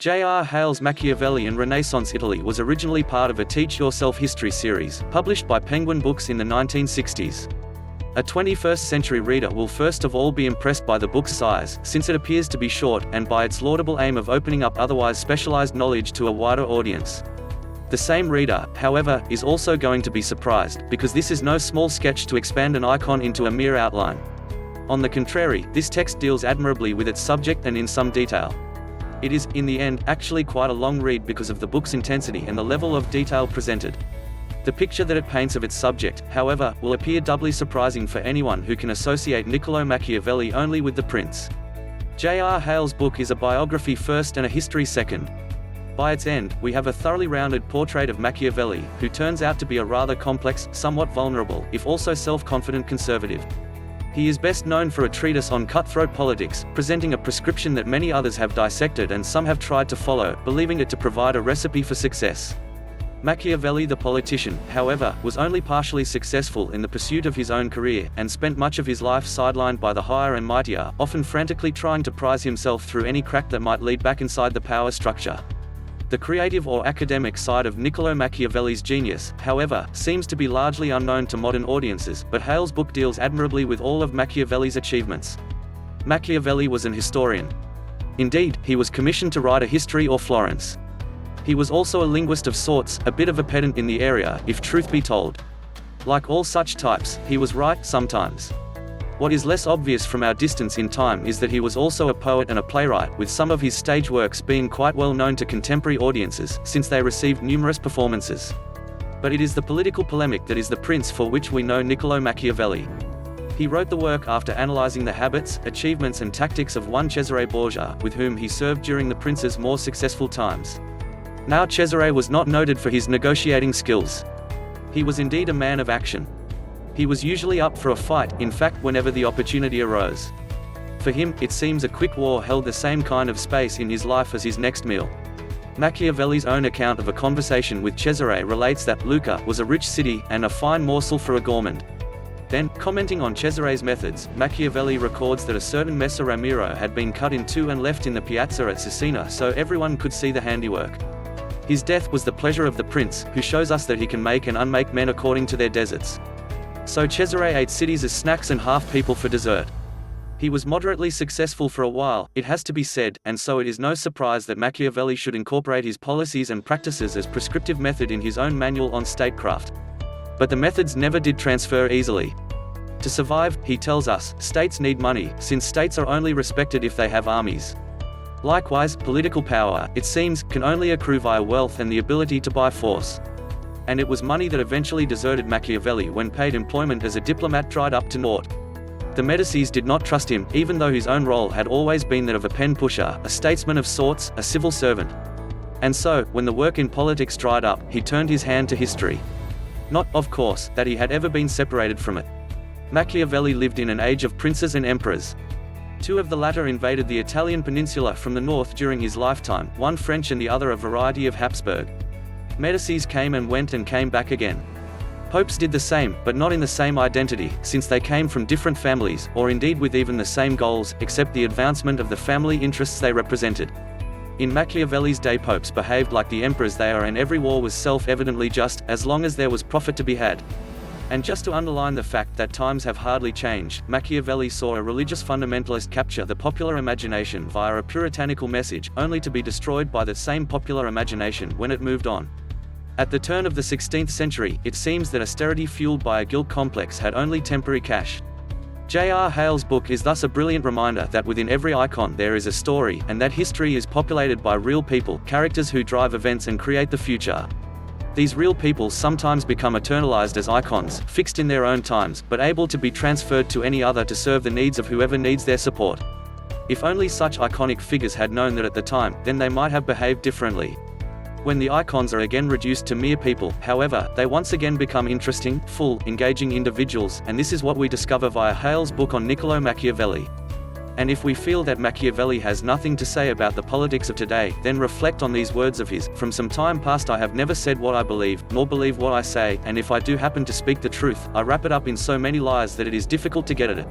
J.R. Hale's Machiavelli and Renaissance Italy was originally part of a Teach Yourself History series, published by Penguin Books in the 1960s. A 21st-century reader will first of all be impressed by the book's size, since it appears to be short, and by its laudable aim of opening up otherwise specialized knowledge to a wider audience. The same reader, however, is also going to be surprised, because this is no small sketch to expand an icon into a mere outline. On the contrary, this text deals admirably with its subject and in some detail. It is, in the end, actually quite a long read because of the book's intensity and the level of detail presented. The picture that it paints of its subject, however, will appear doubly surprising for anyone who can associate Niccolò Machiavelli only with the prince. J.R. Hale's book is a biography first and a history second. By its end, we have a thoroughly rounded portrait of Machiavelli, who turns out to be a rather complex, somewhat vulnerable, if also self-confident conservative. He is best known for a treatise on cutthroat politics, presenting a prescription that many others have dissected and some have tried to follow, believing it to provide a recipe for success. Machiavelli the politician, however, was only partially successful in the pursuit of his own career, and spent much of his life sidelined by the higher and mightier, often frantically trying to prise himself through any crack that might lead back inside the power structure. The creative or academic side of Niccolò Machiavelli's genius, however, seems to be largely unknown to modern audiences, but Hale's book deals admirably with all of Machiavelli's achievements. Machiavelli was an historian. Indeed, he was commissioned to write a history of Florence. He was also a linguist of sorts, a bit of a pedant in the area, if truth be told. Like all such types, he was right, sometimes. What is less obvious from our distance in time is that he was also a poet and a playwright, with some of his stage works being quite well known to contemporary audiences, since they received numerous performances. But it is the political polemic that is the prince for which we know Niccolò Machiavelli. He wrote the work after analyzing the habits, achievements and tactics of one Cesare Borgia, with whom he served during the prince's more successful times. Now Cesare was not noted for his negotiating skills. He was indeed a man of action. He was usually up for a fight, in fact whenever the opportunity arose. For him, it seems a quick war held the same kind of space in his life as his next meal. Machiavelli's own account of a conversation with Cesare relates that Lucca was a rich city, and a fine morsel for a gourmand. Then, commenting on Cesare's methods, Machiavelli records that a certain Messer Ramiro had been cut in two and left in the piazza at Cesena so everyone could see the handiwork. His death was the pleasure of the prince, who shows us that he can make and unmake men according to their deserts. So Cesare ate cities as snacks and half people for dessert. He was moderately successful for a while, it has to be said, and so it is no surprise that Machiavelli should incorporate his policies and practices as prescriptive method in his own manual on statecraft. But the methods never did transfer easily. To survive, he tells us, states need money, since states are only respected if they have armies. Likewise, political power, it seems, can only accrue via wealth and the ability to buy force. And it was money that eventually deserted Machiavelli when paid employment as a diplomat dried up to naught. The Medicis did not trust him, even though his own role had always been that of a pen pusher, a statesman of sorts, a civil servant. And so, when the work in politics dried up, he turned his hand to history. Not, of course, that he had ever been separated from it. Machiavelli lived in an age of princes and emperors. Two of the latter invaded the Italian peninsula from the north during his lifetime, one French and the other a variety of Habsburg. Medicis came and went and came back again. Popes did the same, but not in the same identity, since they came from different families, or indeed with even the same goals, except the advancement of the family interests they represented. In Machiavelli's day popes behaved like the emperors they are, and every war was self-evidently just, as long as there was profit to be had. And just to underline the fact that times have hardly changed, Machiavelli saw a religious fundamentalist capture the popular imagination via a puritanical message, only to be destroyed by the same popular imagination when it moved on. At the turn of the 16th century, it seems that austerity fueled by a guilt complex had only temporary cash. J.R. Hale's book is thus a brilliant reminder that within every icon there is a story, and that history is populated by real people, characters who drive events and create the future. These real people sometimes become eternalized as icons, fixed in their own times, but able to be transferred to any other to serve the needs of whoever needs their support. If only such iconic figures had known that at the time, then they might have behaved differently. When the icons are again reduced to mere people, however, they once again become interesting, full, engaging individuals, and this is what we discover via Hale's book on Niccolò Machiavelli. And if we feel that Machiavelli has nothing to say about the politics of today, then reflect on these words of his: "From some time past I have never said what I believe, nor believe what I say, and if I do happen to speak the truth, I wrap it up in so many lies that it is difficult to get at it."